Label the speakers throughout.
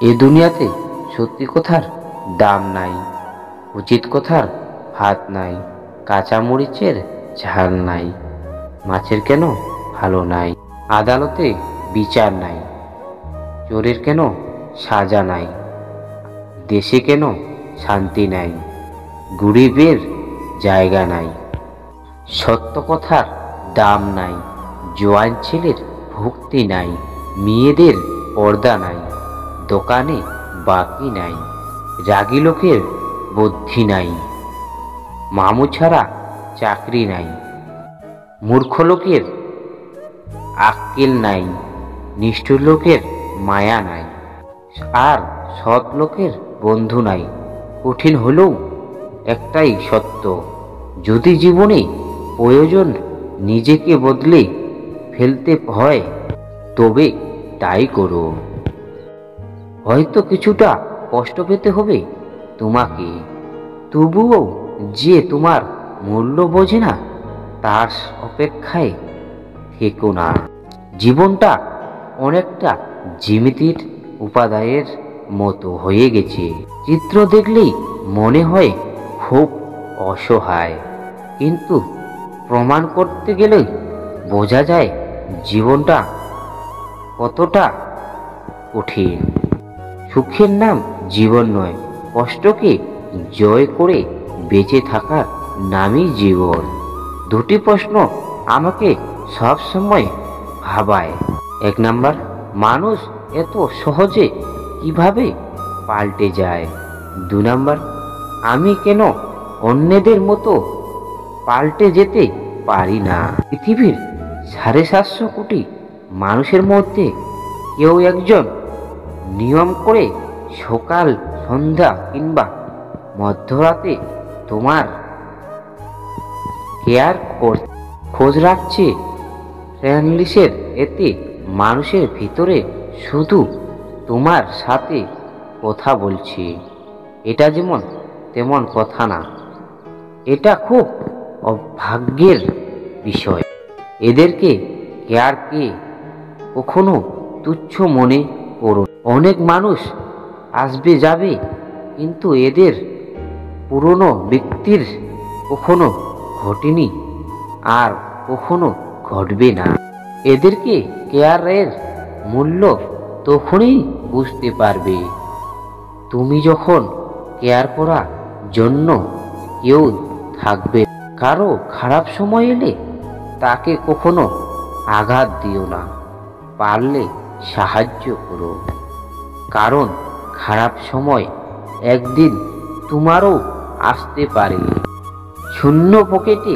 Speaker 1: এ দুনিয়াতে সত্যি কথার দাম নাই, উচিত কথার ভাত নাই, কাঁচা মরিচের ঝাল নাই, মাছের কেন ভালো নাই, আদালতে বিচার নাই, চোরের কেন সাজা নাই, দেশে কেন শান্তি নাই, গরিবের জায়গা নাই, সত্য কথার দাম নাই, জোয়ান ছেলের ভক্তি নাই, মেয়েদের পর্দা নাই, দোকানে বাকি নাই, রাগী লোকের বুদ্ধি নাই, মামু ছাড়া চাকরি নাই, মূর্খ লোকের আক্কেল নাই, নিষ্ঠুর লোকের মায়া নাই, আর সৎ লোকের বন্ধু নাই। কঠিন হলেও একটাই সত্য, যদি জীবনে প্রয়োজন নিজেকে বদলে ফেলতে হয় তবে তাই করো। হয়তো কিছুটা কষ্ট পেতে হবে তোমাকে, তবুও যে তোমার মূল্য বোঝে না তার অপেক্ষায় থেকো না। জীবনটা অনেকটা জ্যামিতির উপাদানের মতো হয়ে গেছে, চিত্র দেখলেই মনে হয় খুব অসহায়, কিন্তু প্রমাণ করতে গেলে বোঝা যায় জীবনটা কতটা কঠিন। সুখের নাম জীবন নয়, কষ্টকে জয় করে বেঁচে থাকার নামই জীবন। দুটি প্রশ্ন আমাকে সব সময় ভাবায়। এক নাম্বার, মানুষ এত সহজে কিভাবে পাল্টে যায়? 2 নাম্বার, আমি কেন অন্যদের মতো পাল্টে যেতে পারি না? পৃথিবীর 750 কোটি মানুষের মধ্যে কেউ একজন নিয়ম করে সকাল, সন্ধ্যা কিংবা মধ্যরাতে তোমার কেয়ার খোঁজ রাখছে। ফ্রেন্ডলিসের এতে মানুষের ভিতরে শুধু তোমার সাথে কথা বলছি, এটা যেমন তেমন কথা না, এটা খুব ভাগ্যের বিষয়। এদেরকে কেয়ারকে কখনো তুচ্ছ মনে করো। অনেক মানুষ আসবে যাবে, কিন্তু এদের পুরনো ব্যক্তির কখনো ঘটেনি আর কখনো ঘটবে না। এদেরকে কেয়ারের মূল্য তখনই বুঝতে পারবে তুমি যখন কেয়ার করার জন্য কেউ থাকবে। কারো খারাপ সময় এলে তাকে কখনো আঘাত দিও না, পারলে সাহায্য করো, কারণ খারাপ সময় একদিন তোমারও আসতে পারে। শূন্য পকেটে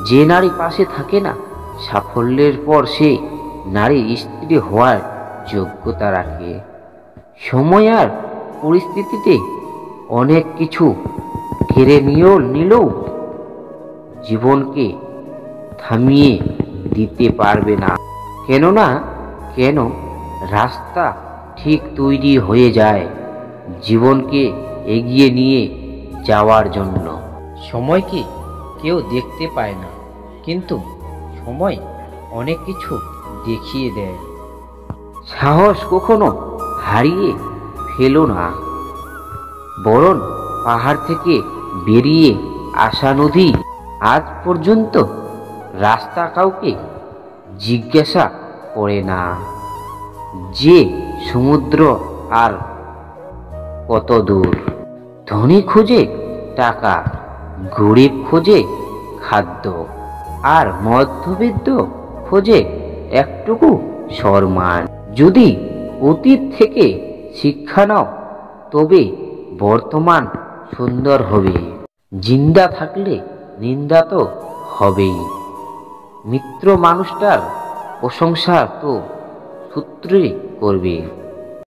Speaker 1: যে নারী পাশে থাকে না, সাফল্যের পর সে নারী স্ত্রী হওয়ার যোগ্যতা রাখে। সময় আর পরিস্থিতিতে অনেক কিছু কেড়ে নিলেও জীবনকে থামিয়ে দিতে পারবে না। কেন রাস্তা ঠিক তৈরি হয়ে যায় জীবনকে এগিয়ে নিয়ে যাওয়ার জন্য। সময়কে কেউ দেখতে পায় না, কিন্তু সময় অনেক কিছু দেখিয়ে দেয়। সাহস কখনো হারিয়ে ফেলো না, বরং পাহাড় থেকে বেরিয়ে আসা নদী আজ পর্যন্ত রাস্তা কাউকে জিজ্ঞাসা করে না যে সমুদ্র আর কত দূর। ধনী খোঁজে টাকা, গরিব খোঁজে খাদ্য, আর মধ্যবিত্ত খোঁজে একটুকু সম্মান। যদি অতীত থেকে শিক্ষা নাও তবে বর্তমান সুন্দর হবে। জিন্দা থাকলে নিন্দা তো হবেই। মিত্র মানুষটার প্রশংসা তো সূত্রে করবে।